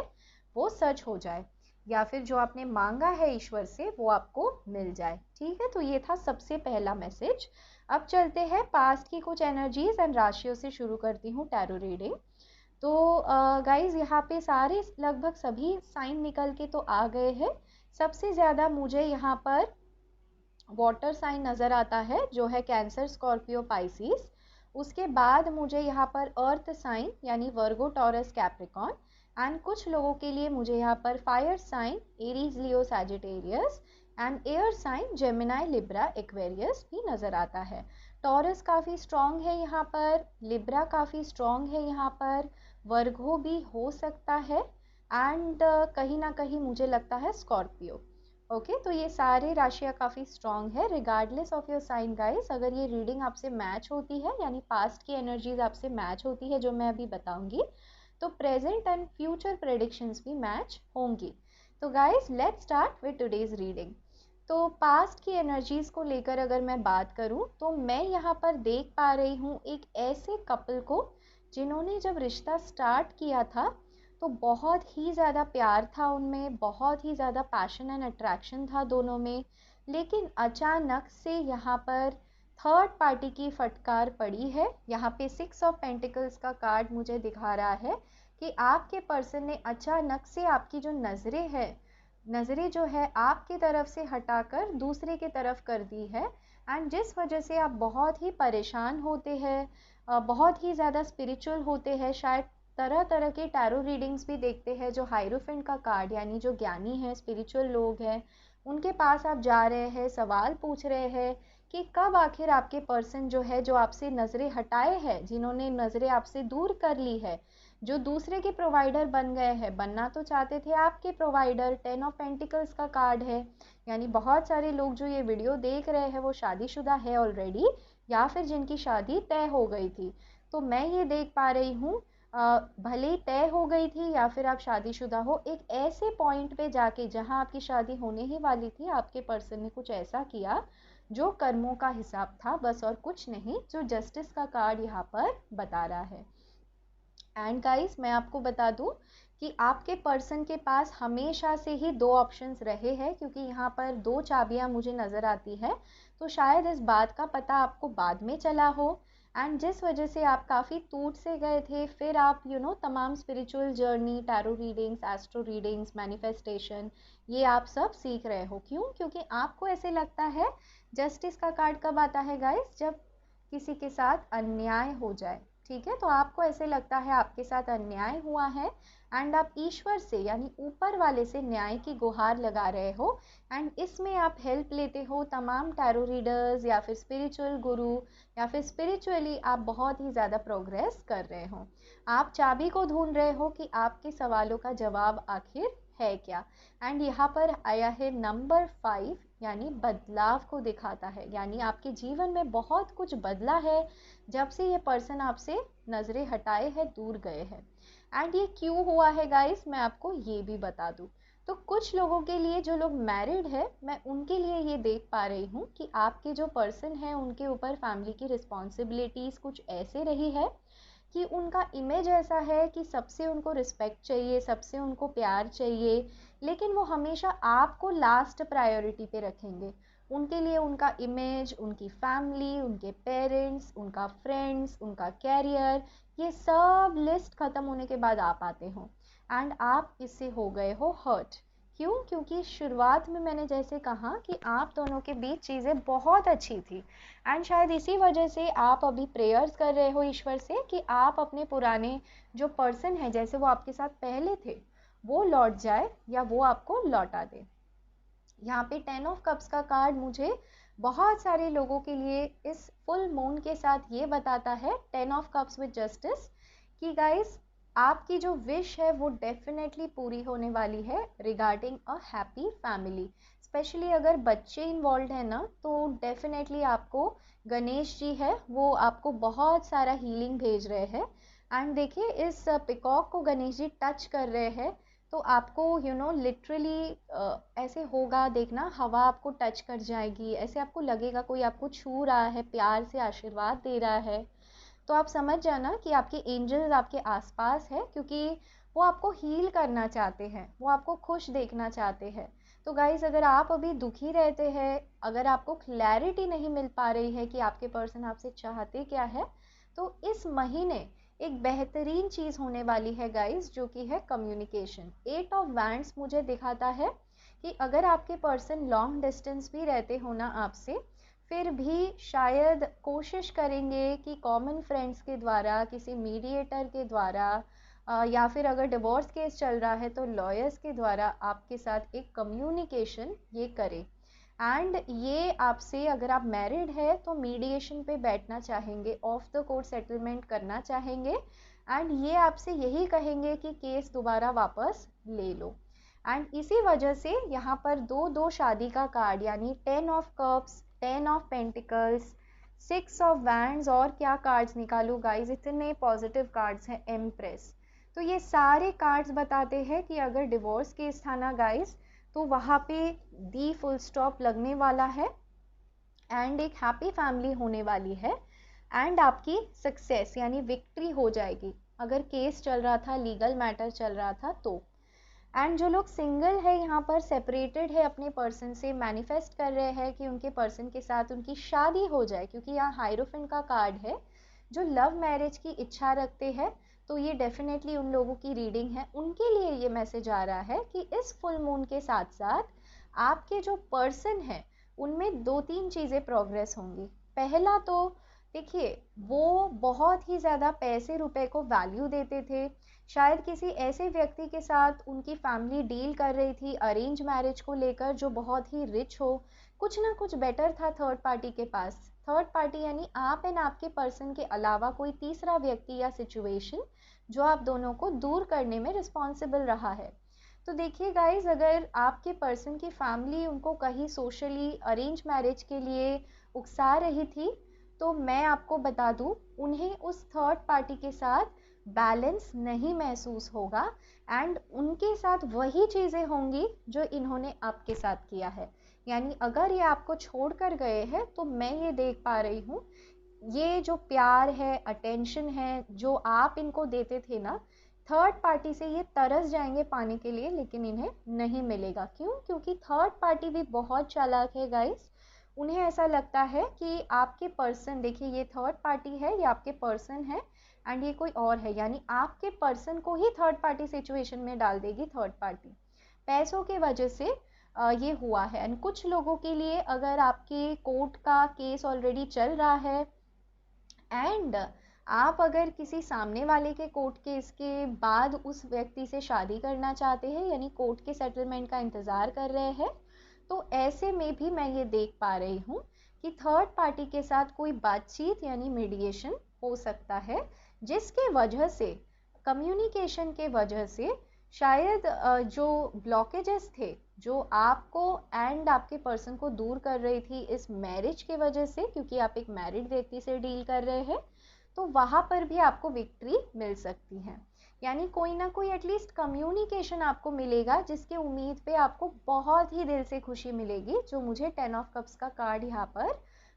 वो सच हो जाए, या फिर जो आपने मांगा है ईश्वर से वो आपको मिल जाए। ठीक है, तो ये था सबसे पहला मैसेज। अब चलते हैं पास्ट की कुछ एनर्जीज एंड राशियों से शुरू करती हूँ टैरो रीडिंग। तो गाइज यहाँ पे सारे लगभग सभी साइन निकल के तो आ गए हैं। सबसे ज़्यादा मुझे यहाँ पर वाटर साइन नज़र आता है जो है कैंसर, स्कॉर्पियो, पाइसिस। उसके बाद मुझे यहाँ पर अर्थ साइन यानी वर्गो, टॉरस, कैप्रिकॉन। एंड कुछ लोगों के लिए मुझे यहाँ पर fire sign Aries, Leo, Sagittarius and air sign Gemini, Libra, Aquarius भी नज़र आता है। टॉरस काफ़ी स्ट्रॉन्ग है यहाँ पर, लिब्रा काफ़ी स्ट्रॉन्ग है यहाँ पर, वर्गो भी हो सकता है एंड कहीं ना कहीं मुझे लगता है स्कॉर्पियो। ओके, तो ये सारे राशियाँ काफ़ी स्ट्रॉन्ग है regardless of your sign guys. अगर ये रीडिंग आपसे मैच होती है यानी पास्ट की एनर्जीज आपसे मैच होती है जो मैं अभी बताऊंगी, तो प्रेजेंट एंड फ्यूचर प्रेडिक्शंस भी मैच होंगी। तो guys let's start with today's reading. तो पास्ट की एनर्जीज को लेकर अगर मैं बात करूं तो मैं यहाँ पर देख पा रही हूँ एक ऐसे कपल को जिन्होंने जब रिश्ता स्टार्ट किया था तो बहुत ही ज़्यादा प्यार था उनमें, बहुत ही ज़्यादा पैशन एंड अट्रैक्शन था दोनों में। लेकिन अचानक से यहाँ पर थर्ड पार्टी की फटकार पड़ी है। यहाँ पे 6 ऑफ पेंटिकल्स का कार्ड मुझे दिखा रहा है कि आपके पर्सन ने अचानक से आपकी जो नज़रें जो है आपकी तरफ से हटाकर दूसरे की तरफ कर दी है। एंड जिस वजह से आप बहुत ही परेशान होते हैं, बहुत ही ज़्यादा स्पिरिचुअल होते हैं, शायद तरह तरह के टैरो रीडिंग्स भी देखते हैं, जो हाइरोफेंट का कार्ड यानी जो ज्ञानी हैं, स्पिरिचुअल लोग हैं, उनके पास आप जा रहे हैं, सवाल पूछ रहे हैं कि कब आखिर आपके पर्सन जो है, जो आपसे नज़रें हटाए हैं, जिन्होंने नज़रें आपसे दूर कर ली है, जो दूसरे के प्रोवाइडर बन गए हैं, बनना तो चाहते थे आपके प्रोवाइडर। 10 ऑफ पेंटिकल्स का कार्ड है, यानी बहुत सारे लोग जो ये वीडियो देख रहे हैं वो शादीशुदा है ऑलरेडी, या फिर जिनकी शादी तय हो गई थी। तो मैं ये देख पा रही हूँ, भले ही तय हो गई थी या फिर आप शादीशुदा हो, एक ऐसे पॉइंट पे जाके जहाँ आपकी शादी होने ही वाली थी, आपके पर्सन ने कुछ ऐसा किया जो कर्मों का हिसाब था, बस और कुछ नहीं, जो जस्टिस का कार्ड यहाँ पर बता रहा है। एंड गाइस, मैं आपको बता दूं कि आपके पर्सन के पास हमेशा से ही दो ऑप्शंस रहे हैं, क्योंकि यहाँ पर दो चाबियाँ मुझे नज़र आती है। तो शायद इस बात का पता आपको बाद में चला हो, एंड जिस वजह से आप काफ़ी टूट से गए थे, फिर आप तमाम spiritual journey, tarot readings, astro readings, manifestation, ये आप सब सीख रहे हो। क्यों? क्योंकि आपको ऐसे लगता है, जस्टिस का कार्ड कब आता है गाइस? जब किसी के साथ अन्याय हो जाए, ठीक है? तो आपको ऐसे लगता है आपके साथ अन्याय हुआ है, एंड आप ईश्वर से यानी ऊपर वाले से न्याय की गुहार लगा रहे हो, एंड इसमें आप हेल्प लेते हो तमाम टैरो रीडर्स या फिर स्पिरिचुअल गुरु, या फिर स्पिरिचुअली आप बहुत ही ज़्यादा प्रोग्रेस कर रहे हो। आप चाबी को ढूंढ रहे हो कि आपके सवालों का जवाब आखिर है क्या। एंड यहाँ पर आया है नंबर 5, यानी बदलाव को दिखाता है, यानी आपके जीवन में बहुत कुछ बदला है जब से ये पर्सन आपसे नज़रें हटाए हैं, दूर गए हैं। एंड ये क्यों हुआ है गाइस, मैं आपको ये भी बता दूं। तो कुछ लोगों के लिए, जो लोग मैरिड है, मैं उनके लिए ये देख पा रही हूँ कि आपके जो पर्सन है उनके ऊपर फैमिली की रिस्पॉन्सिबिलिटीज़ कुछ ऐसे रही है कि उनका इमेज ऐसा है कि सबसे उनको रिस्पेक्ट चाहिए, सबसे उनको प्यार चाहिए, लेकिन वो हमेशा आपको लास्ट प्रायोरिटी पे रखेंगे। उनके लिए उनका इमेज, उनकी फैमिली, उनके पेरेंट्स, उनका फ्रेंड्स, उनका कैरियर, ये सब लिस्ट ख़त्म होने के बाद आप आते हो, एंड आप इससे हो गए हो हर्ट। क्यों? क्योंकि शुरुआत में मैंने जैसे कहा कि आप दोनों के बीच चीज़ें बहुत अच्छी थी, एंड शायद इसी वजह से आप अभी प्रेयर्स कर रहे हो ईश्वर से कि आप अपने पुराने जो पर्सन है, जैसे वो आपके साथ पहले थे, वो लौट जाए या वो आपको लौटा दे। यहाँ पे 10 ऑफ कप्स का कार्ड मुझे बहुत सारे लोगों के लिए इस फुल मून के साथ ये बताता है, 10 ऑफ कप्स विद जस्टिस, कि गाइस आपकी जो विश है वो डेफिनेटली पूरी होने वाली है regarding a happy family. Specially अगर बच्चे इन्वॉल्व है ना, तो डेफिनेटली आपको गणेश जी है वो आपको बहुत सारा हीलिंग भेज रहे हैं। एंड देखिए, इस पिकॉक को गणेश जी टच कर रहे हैं, तो आपको लिटरली ऐसे होगा, देखना, हवा आपको टच कर जाएगी, ऐसे आपको लगेगा कोई आपको छू रहा है, प्यार से आशीर्वाद दे रहा है। तो आप समझ जाना कि आपके एंजल्स आपके आसपास है, क्योंकि वो आपको हील करना चाहते हैं, वो आपको खुश देखना चाहते हैं। तो गाइज, अगर आप अभी दुखी रहते हैं, अगर आपको क्लैरिटी नहीं मिल पा रही है कि आपके पर्सन आपसे चाहते क्या है, तो इस महीने एक बेहतरीन चीज़ होने वाली है गाइस, जो कि है कम्युनिकेशन। 8 ऑफ वैंड्स मुझे दिखाता है कि अगर आपके पर्सन लॉन्ग डिस्टेंस भी रहते हो ना आपसे, फिर भी शायद कोशिश करेंगे कि कॉमन फ्रेंड्स के द्वारा, किसी मीडिएटर के द्वारा, या फिर अगर डिवोर्स केस चल रहा है तो लॉयर्स के द्वारा आपके साथ एक कम्युनिकेशन ये करें। एंड ये आपसे, अगर आप मैरिड है तो मीडिएशन पे बैठना चाहेंगे, ऑफ द कोर्ट सेटलमेंट करना चाहेंगे, एंड ये आपसे यही कहेंगे कि केस दोबारा वापस ले लो। एंड इसी वजह से यहाँ पर दो दो शादी का कार्ड, यानी 10 of cups, 10 of pentacles, 6 of wands, और क्या कार्ड्स निकालूं गाइज, इतने पॉजिटिव कार्ड्स हैं, एम्प्रेस। तो ये सारे कार्ड्स बताते हैं कि अगर डिवोर्स केस था ना गाइज, तो वहाँ पे दी फुल स्टॉप लगने वाला है, एंड एक हैप्पी फैमिली होने वाली है, एंड आपकी सक्सेस यानी विक्ट्री हो जाएगी। अगर केस चल रहा था, लीगल मैटर चल रहा था तो। एंड जो लोग सिंगल है, यहाँ पर सेपरेटेड है अपने पर्सन से, मैनिफेस्ट कर रहे हैं कि उनके पर्सन के साथ उनकी शादी हो जाए, क्योंकि यहाँ हाइरोफेंट का कार्ड है, जो लव मैरिज की इच्छा रखते हैं, तो ये डेफिनेटली उन लोगों की रीडिंग है। उनके लिए ये मैसेज आ रहा है कि इस फुल मून के साथ साथ आपके जो पर्सन है उनमें दो तीन चीज़ें प्रोग्रेस होंगी। पहला तो देखिए, वो बहुत ही ज़्यादा पैसे रुपए को वैल्यू देते थे। शायद किसी ऐसे व्यक्ति के साथ उनकी फैमिली डील कर रही थी अरेंज मैरिज को लेकर जो बहुत ही रिच हो, कुछ ना कुछ बेटर था थर्ड पार्टी के पास। थर्ड पार्टी यानी आप एंड आपके पर्सन के अलावा कोई तीसरा व्यक्ति या सिचुएशन जो आप दोनों को दूर करने में रिस्पॉन्सिबल रहा है। तो देखिए गाइज, अगर आपके पर्सन की फैमिली उनको कहीं सोशली अरेंज मैरिज के लिए उकसा रही थी, तो मैं आपको बता दूं, उन्हें उस थर्ड पार्टी के साथ बैलेंस नहीं महसूस होगा एंड उनके साथ वही चीज़ें होंगी जो इन्होंने आपके साथ किया है। यानी अगर ये आपको छोड़ कर गए हैं तो मैं ये देख पा रही हूँ, ये जो प्यार है, अटेंशन है जो आप इनको देते थे ना, थर्ड पार्टी से ये तरस जाएंगे पाने के लिए, लेकिन इन्हें नहीं मिलेगा। क्यों? क्योंकि थर्ड पार्टी भी बहुत चालाक है गाइस। उन्हें ऐसा लगता है कि आपके पर्सन, देखिए ये थर्ड पार्टी है, ये आपके पर्सन है एंड ये कोई और है, यानी आपके पर्सन को ही थर्ड पार्टी सिचुएशन में डाल देगी थर्ड पार्टी। पैसों के वजह से ये हुआ है। एंड कुछ लोगों के लिए अगर आपके कोर्ट का केस ऑलरेडी चल रहा है एंड आप अगर किसी सामने वाले के कोर्ट केस के बाद उस व्यक्ति से शादी करना चाहते हैं, यानी कोर्ट के सेटलमेंट का इंतज़ार कर रहे हैं, तो ऐसे में भी मैं ये देख पा रही हूँ कि थर्ड पार्टी के साथ कोई बातचीत यानी मीडिएशन हो सकता है, जिसके वजह से, कम्युनिकेशन के वजह से शायद जो ब्लॉकेजेस थे जो आपको एंड आपके पर्सन को दूर कर रही थी इस मैरिज के वजह से, क्योंकि आप एक मैरिड व्यक्ति से डील कर रहे हैं, तो वहाँ पर भी आपको विक्ट्री मिल सकती है। यानी कोई ना कोई एटलीस्ट कम्युनिकेशन आपको मिलेगा जिसके उम्मीद पे आपको बहुत ही दिल से खुशी मिलेगी, जो मुझे 10 ऑफ कप्स का कार्ड यहाँ पर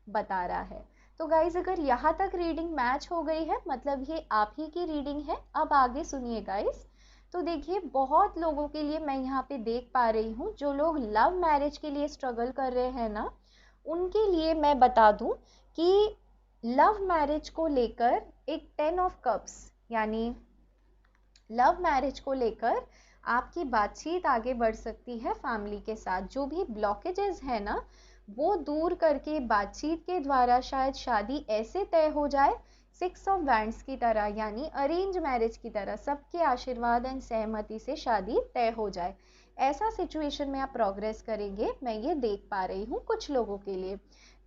बता रहा है। तो गाइज, अगर यहाँ तक रीडिंग मैच हो गई है मतलब ये आप ही की रीडिंग है। अब आगे सुनिए गाइज। तो देखिए, बहुत लोगों के लिए मैं यहाँ पे देख पा रही हूँ, जो लोग लव मैरिज के लिए स्ट्रगल कर रहे हैं ना, उनके लिए मैं बता दूँ कि लव मैरिज को लेकर एक 10 ऑफ कप्स यानी लव मैरिज को लेकर आपकी बातचीत आगे बढ़ सकती है फैमिली के साथ। जो भी ब्लॉकेजेस है ना, वो दूर करके बातचीत के द्वारा शायद शादी ऐसे तय हो जाए 6 ऑफ वैंड्स की तरह, यानी अरेंज मैरिज की तरह, सबके आशीर्वाद एंड सहमति से शादी तय हो जाए। ऐसा सिचुएशन में आप प्रोग्रेस करेंगे, मैं ये देख पा रही हूँ कुछ लोगों के लिए।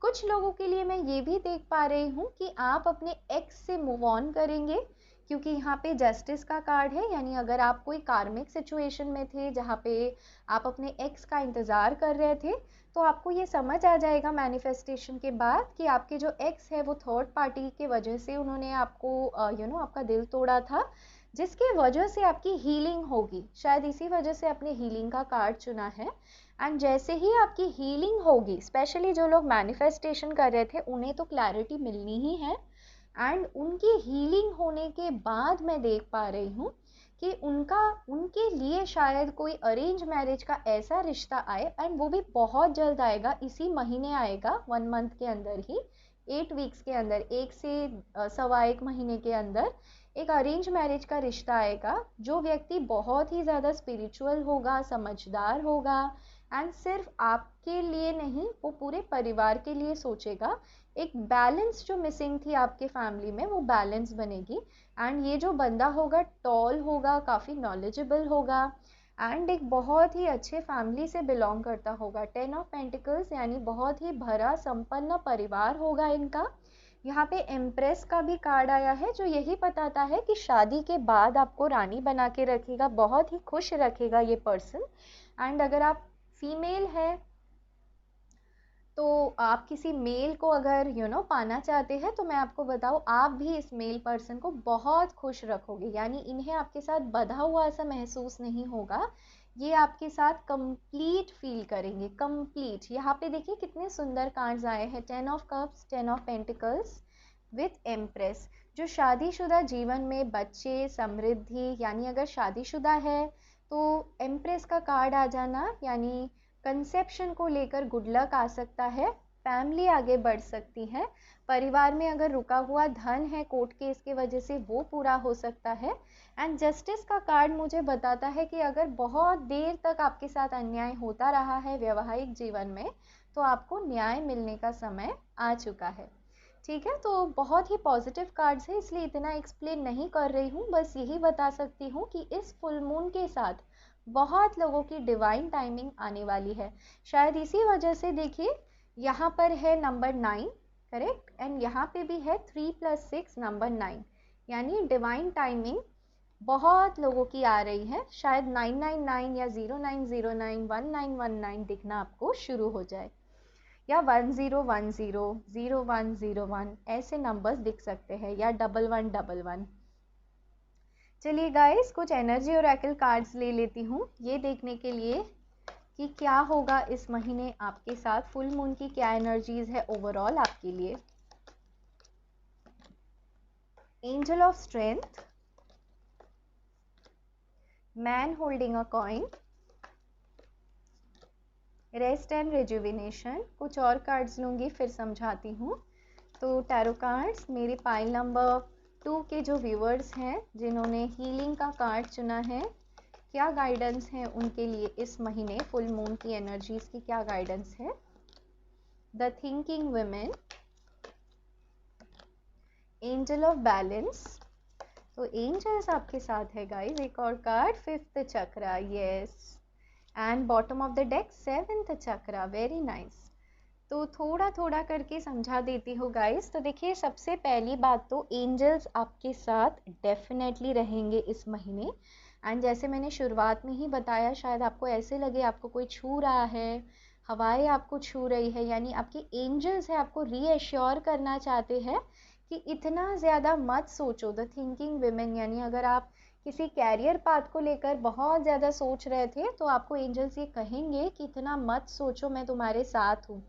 कुछ लोगों के लिए मैं ये भी देख पा रही हूँ कि आप अपने एक्स से मूव ऑन करेंगे, क्योंकि यहाँ पे जस्टिस का कार्ड है। यानी अगर आप कोई कार्मिक सिचुएशन में थे जहाँ पे आप अपने एक्स का इंतज़ार कर रहे थे, तो आपको ये समझ आ जाएगा मैनिफेस्टेशन के बाद कि आपके जो एक्स है वो थर्ड पार्टी के वजह से उन्होंने आपको आपका दिल तोड़ा था, जिसके वजह से आपकी हीलिंग होगी। शायद इसी वजह से आपने हीलिंग का कार्ड चुना है। एंड जैसे ही आपकी हीलिंग होगी, स्पेशली जो लोग मैनिफेस्टेशन कर रहे थे उन्हें तो क्लैरिटी मिलनी ही है, एंड उनकी हीलिंग होने के बाद मैं देख पा रही हूँ कि उनके लिए शायद कोई अरेंज मैरिज का ऐसा रिश्ता आए, एंड वो भी बहुत जल्द आएगा, इसी महीने आएगा, 1 मंथ के अंदर ही, 8 वीक्स के अंदर, 1 से 1.25 महीने के अंदर एक अरेंज मैरिज का रिश्ता आएगा। जो व्यक्ति बहुत ही ज़्यादा स्पिरिचुअल होगा, समझदार होगा एंड सिर्फ आपके लिए नहीं, वो पूरे परिवार के लिए सोचेगा। एक बैलेंस जो मिसिंग थी आपके फैमिली में, वो बैलेंस बनेगी। एंड ये जो बंदा होगा टॉल होगा, काफ़ी नॉलेजेबल होगा एंड एक बहुत ही अच्छे फैमिली से बिलोंग करता होगा। 10 ऑफ पेंटिकल्स यानी बहुत ही भरा संपन्न परिवार होगा इनका। यहाँ पे एम्प्रेस का भी कार्ड आया है, जो यही बताता है कि शादी के बाद आपको रानी बना के रखेगा, बहुत ही खुश रखेगा ये पर्सन। एंड अगर आप फीमेल है तो आप किसी मेल को अगर पाना चाहते हैं, तो मैं आपको बताऊँ, आप भी इस मेल पर्सन को बहुत खुश रखोगे। यानी इन्हें आपके साथ बंधा हुआ ऐसा महसूस नहीं होगा, ये आपके साथ कंप्लीट फील करेंगे, कंप्लीट। यहाँ पे देखिए कितने सुंदर कार्ड्स आए हैं, 10 of cups, 10 of pentacles with empress. जो शादीशुदा जीवन में बच्चे, समृद्धि, यानी अगर शादीशुदा है तो एम्प्रेस का कार्ड आ जाना यानी कंसेप्शन को लेकर गुड लक आ सकता है, फैमिली आगे बढ़ सकती है, परिवार में अगर रुका हुआ धन है कोर्ट केस की वजह से वो पूरा हो सकता है। एंड जस्टिस का कार्ड मुझे बताता है कि अगर बहुत देर तक आपके साथ अन्याय होता रहा है वैवाहिक जीवन में, तो आपको न्याय मिलने का समय आ चुका है। ठीक है, तो बहुत ही पॉजिटिव कार्ड्स है, इसलिए इतना एक्सप्लेन नहीं कर रही हूँ, बस यही बता सकती हूँ कि इस फुल मून के साथ बहुत लोगों की डिवाइन टाइमिंग आने वाली है। शायद इसी वजह से देखिए यहाँ पर है नंबर 9, करेक्ट, एंड यहाँ पे भी है 3 + 6 नंबर 9, यानी डिवाइन टाइमिंग बहुत लोगों की आ रही है। शायद 999 या 0909 1919 दिखना आपको शुरू हो जाए, या 1010 0101 ऐसे नंबर्स दिख सकते हैं, या 1111। चलिए गाइस, कुछ एनर्जी ओरेकल कार्ड्स ले लेती हूँ ये देखने के लिए कि क्या होगा इस महीने आपके साथ, फुल मून की क्या एनर्जीज है ओवरऑल आपके लिए। Angel of strength, man holding a coin, rest and rejuvenation. कुछ और कार्ड्स लूंगी फिर समझाती हूँ। तो टैरो कार्ड्स मेरे पाइल नंबर 2 के जो व्यूअर्स हैं जिन्होंने हीलिंग का कार्ड चुना है, क्या गाइडेंस है उनके लिए इस महीने, फुल मून की एनर्जीज की क्या गाइडेंस है। The thinking women, angel of balance. तो एंजल्स आपके साथ है गाइस। एक और card, 5th chakra, yes, and bottom of the deck 7th chakra, very nice. तो थोड़ा थोड़ा करके समझा देती हूँ गाइस। तो देखिए, सबसे पहली बात तो एंजल्स आपके साथ डेफिनेटली रहेंगे इस महीने, एंड जैसे मैंने शुरुआत में ही बताया, शायद आपको ऐसे लगे आपको कोई छू रहा है, हवाएं आपको छू रही है, यानी आपके एंजल्स है आपको रीअश्योर करना चाहते हैं कि इतना ज़्यादा मत सोचो। द थिंकिंग विमेन, यानी अगर आप किसी कैरियर पाथ को लेकर बहुत ज़्यादा सोच रहे थे तो आपको एंजल्स ये कहेंगे कि इतना मत सोचो, मैं तुम्हारे साथ हूँ।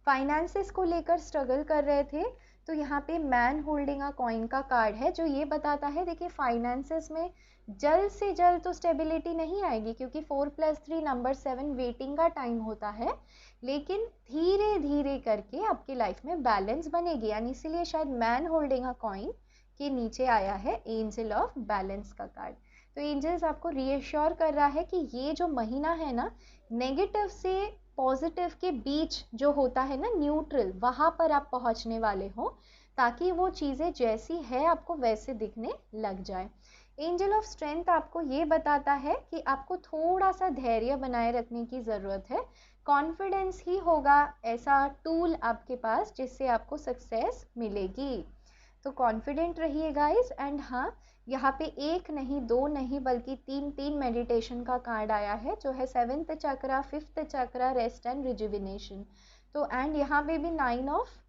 फाइनेंसेस को लेकर स्ट्रगल कर रहे थे तो यहाँ पे मैन होल्डिंग अ कॉइन का कार्ड है जो ये बताता है, देखिए फाइनेंसेस में जल्द से जल्द तो स्टेबिलिटी नहीं आएगी, क्योंकि 4 + 3 नंबर 7 वेटिंग का टाइम होता है, लेकिन धीरे धीरे करके आपकी लाइफ में बैलेंस बनेगी, यानी इसीलिए शायद मैन होल्डिंग अ कॉइन के नीचे आया है एंजल ऑफ बैलेंस का कार्ड। तो एंजल्स आपको रीअश्योर कर रहा है कि ये जो महीना है ना, नेगेटिव से पॉजिटिव के बीच जो होता है ना, न्यूट्रल, वहाँ पर आप पहुँचने वाले हो, ताकि वो चीज़ें जैसी है आपको वैसे दिखने लग जाए। एंजल ऑफ स्ट्रेंथ आपको ये बताता है कि आपको थोड़ा सा धैर्य बनाए रखने की ज़रूरत है। कॉन्फिडेंस ही होगा ऐसा टूल आपके पास जिससे आपको सक्सेस मिलेगी। तो कॉन्फिडेंट रहिए गाइस। एंड हाँ, यहाँ पे एक नहीं, दो नहीं, बल्कि 3 मेडिटेशन का कार्ड आया है जो है 7th chakra, 5th chakra, rest and rejuvenation. तो एंड यहाँ पे भी 9 ऑफ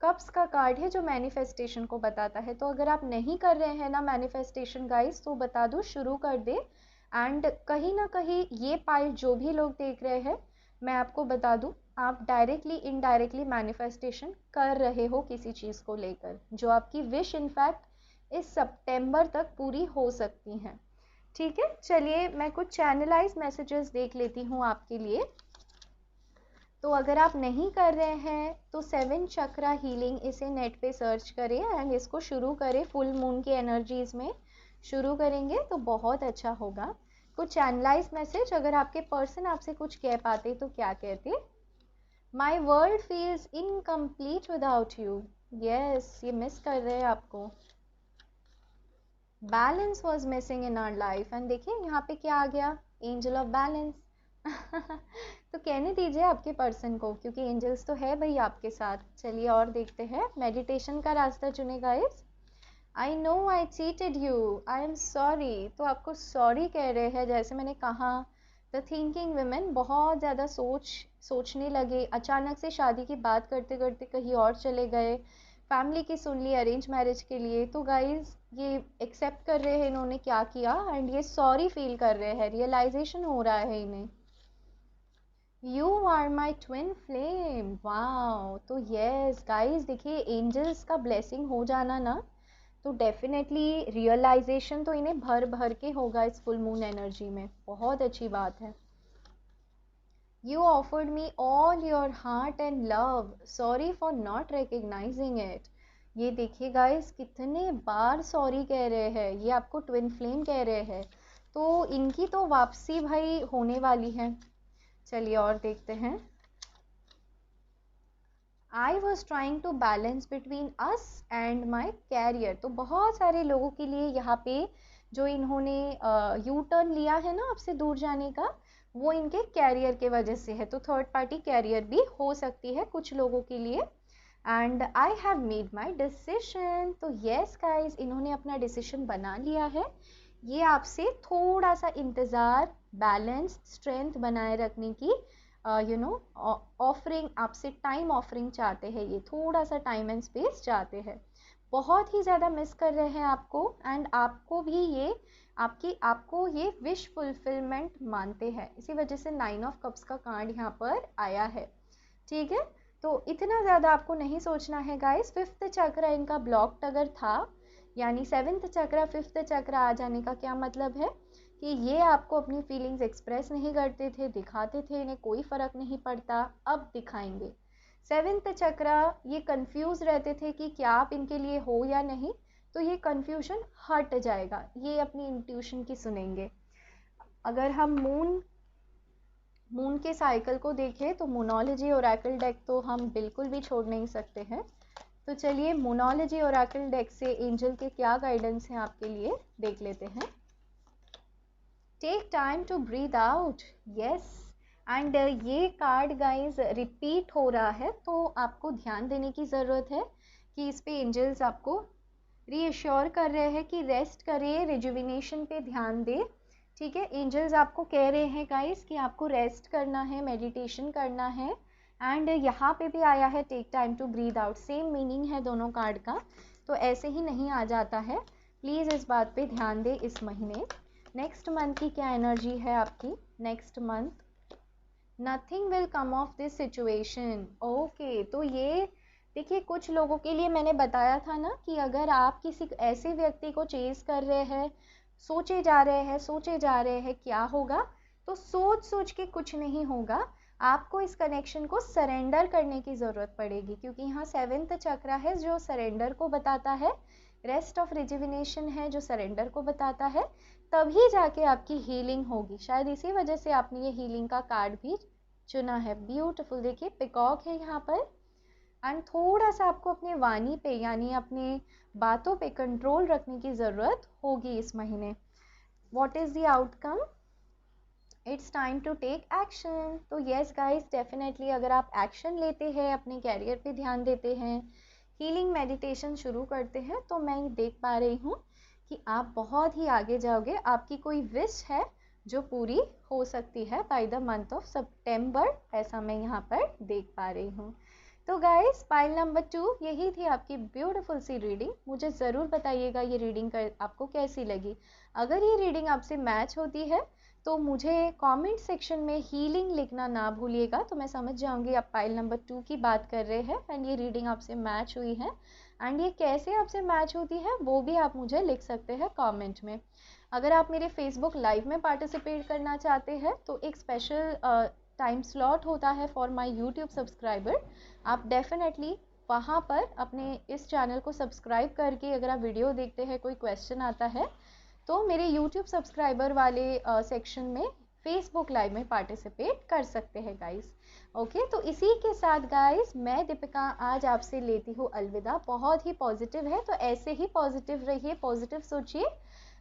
कप्स का कार्ड है जो मैनिफेस्टेशन को बताता है। तो अगर आप नहीं कर रहे हैं ना मैनिफेस्टेशन गाइस, तो बता दो, शुरू कर दे। एंड कहीं ना कहीं ये पाइल जो भी लोग देख रहे हैं, मैं आपको बता दूं, आप डायरेक्टली इनडायरेक्टली मैनिफेस्टेशन कर रहे हो किसी चीज़ को लेकर, जो आपकी विश इनफैक्ट इस सितंबर तक पूरी हो सकती हैं। ठीक है, चलिए मैं कुछ चैनलाइज मैसेजेस देख लेती हूँ आपके लिए। तो अगर आप नहीं कर रहे हैं तो 7 चक्रा हीलिंग, इसे नेट पे सर्च करें एंड इसको शुरू करें। फुल मून की एनर्जीज में शुरू करेंगे तो बहुत अच्छा होगा। कुछ चैनलाइज मैसेज, अगर आपके पर्सन आपसे कुछ कह पाते तो क्या कहते। My world feels incomplete without you. Yes, ये मिस कर रहे हैं आपको। Balance was missing in our life, and देखिए यहाँ पे क्या आ गया, एंजल ऑफ बैलेंस। तो कहने दीजिए आपके पर्सन को, क्योंकि एंजल्स तो है भाई आपके साथ। चलिए और देखते हैं, मेडिटेशन का रास्ता चुने guys. I know I cheated you, I am sorry. तो आपको सॉरी कह रहे हैं, जैसे मैंने कहा द थिंकिंग वुमेन बहुत ज़्यादा सोचने लगे, अचानक से शादी की बात करते करते कहीं और चले गए, फैमिली की सुन ली अरेंज मैरिज के लिए। तो गाइज ये एक्सेप्ट कर रहे हैं इन्होंने क्या किया, एंड ये सॉरी फील कर रहे हैं, रियलाइजेशन हो रहा है इन्हें। You are my twin flame, wow. तो यस गाइज, देखिए एंजल्स का ब्लेसिंग हो जाना ना, तो डेफिनेटली रियलाइजेशन तो इन्हें भर भर के होगा इस फुल मून एनर्जी में। बहुत अच्छी बात है। You offered me all your heart and love, sorry for not recognising it. ये देखिए गाइस, कितने बार सॉरी कह रहे हैं, ये आपको ट्विन फ्लेम कह रहे हैं। तो इनकी तो वापसी भाई होने वाली है। चलिए और देखते हैं। I was trying to balance between us and my career. तो बहुत सारे लोगों के लिए यहाँ पे जो इन्होंने यू टर्न लिया है ना आपसे दूर जाने का, वो इनके कैरियर के वजह से है। तो थर्ड पार्टी कैरियर भी हो सकती है कुछ लोगों के लिए। And I have made my decision. तो येस गाइज, इन्होंने अपना डिसीशन बना लिया है। ये आपसे थोड़ा सा इंतज़ार, बैलेंस, स्ट्रेंथ बनाए रखने की ऑफरिंग, आपसे टाइम ऑफरिंग चाहते हैं। ये थोड़ा सा टाइम एंड स्पेस चाहते हैं, बहुत ही ज़्यादा मिस कर रहे हैं आपको। एंड आपको भी ये आपको ये विश फुलफिलमेंट मानते हैं, इसी वजह से 9 ऑफ कप्स का कार्ड यहाँ पर आया है। ठीक है, तो इतना ज़्यादा आपको नहीं सोचना है गाइस। 5th चक्र इनका ब्लॉक्ड अगर था, यानी 7th चक्र 5th चक्र आ जाने का क्या मतलब है कि ये आपको अपनी फीलिंग्स एक्सप्रेस नहीं करते थे, दिखाते थे, इन्हें कोई फ़र्क नहीं पड़ता, अब दिखाएंगे। 7th चक्र ये कंफ्यूज रहते थे कि क्या आप इनके लिए हो या नहीं, तो ये कंफ्यूजन हट जाएगा, ये अपनी इंट्यूशन की सुनेंगे। अगर हम मून के साइकिल को देखें तो मोनोलॉजी ओरेकल डेक तो हम बिल्कुल भी छोड़ नहीं सकते हैं। तो चलिए मोनोलॉजी ओरेकल डेक से एंजल के क्या गाइडेंस हैं आपके लिए देख लेते हैं। Take time to breathe out, yes. And ये कार्ड गाइज रिपीट हो रहा है, तो आपको ध्यान देने की ज़रूरत है कि इस पे एंजल्स आपको रीअश्योर कर रहे हैं कि रेस्ट करिए, रिजुविनेशन पे ध्यान दे। ठीक है, एंजल्स आपको कह रहे हैं गाइस कि आपको रेस्ट करना है, मेडिटेशन करना है। एंड यहाँ पे भी आया है take time to breathe out, same meaning है दोनों कार्ड का, तो ऐसे ही नहीं आ जाता है। प्लीज़ इस बात पे ध्यान दे इस महीने। नेक्स्ट मंथ की क्या एनर्जी है आपकी? Next month nothing will come of this situation. Okay, तो ये देखिए कुछ लोगों के लिए मैंने बताया था ना कि अगर आप किसी ऐसे व्यक्ति को चेज कर रहे हैं, सोचे जा रहे हैं क्या होगा, तो सोच सोच के कुछ नहीं होगा। आपको इस कनेक्शन को सरेंडर करने की ज़रूरत पड़ेगी, क्योंकि यहाँ 7th चक्र है जो सरेंडर को बताता है, रेस्ट ऑफ रिजुविनेशन है जो सरेंडर को बताता है, तभी जाके आपकी हीलिंग होगी। शायद इसी वजह से आपने ये हीलिंग का कार्ड भी चुना है। ब्यूटीफुल, देखिए पिकॉक है यहाँ पर। एंड थोड़ा सा आपको अपने वाणी पे, यानी अपने बातों पे कंट्रोल रखने की ज़रूरत होगी इस महीने। What is the outcome? It's time to take action. तो येस गाइस, डेफिनेटली अगर आप एक्शन लेते हैं, अपने कैरियर पे ध्यान देते हैं, हीलिंग मेडिटेशन शुरू करते हैं, तो मैं देख पा रही हूँ कि आप बहुत ही आगे जाओगे। आपकी कोई विश है जो पूरी हो सकती है बाय द मंथ ऑफ सितंबर, ऐसा मैं यहाँ पर देख पा रही हूँ। तो गाइस, पाइल नंबर 2 यही थी आपकी ब्यूटीफुल सी रीडिंग। मुझे ज़रूर बताइएगा ये रीडिंग आपको कैसी लगी। अगर ये रीडिंग आपसे मैच होती है तो मुझे कमेंट सेक्शन में हीलिंग लिखना ना भूलिएगा, तो मैं समझ जाऊंगी आप पाइल नंबर 2 की बात कर रहे हैं एंड ये रीडिंग आपसे मैच हुई है। एंड ये कैसे आपसे मैच होती है वो भी आप मुझे लिख सकते हैं कमेंट में। अगर आप मेरे फेसबुक लाइव में पार्टिसिपेट करना चाहते हैं तो एक स्पेशल टाइम स्लॉट होता है फॉर माय यूट्यूब सब्सक्राइबर। आप डेफिनेटली वहाँ पर अपने इस चैनल को सब्सक्राइब करके, अगर आप वीडियो देखते हैं, कोई क्वेश्चन आता है, तो मेरे यूट्यूब सब्सक्राइबर वाले सेक्शन में फेसबुक लाइव में पार्टिसिपेट कर सकते हैं गाइस। ओके, तो इसी के साथ गाइस मैं दीपिका आज आपसे लेती हूँ अलविदा। बहुत ही पॉजिटिव है, तो ऐसे ही पॉजिटिव रहिए, पॉजिटिव सोचिए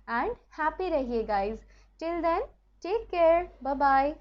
एंड हैप्पी रहिए guys. Till then take care, bye bye.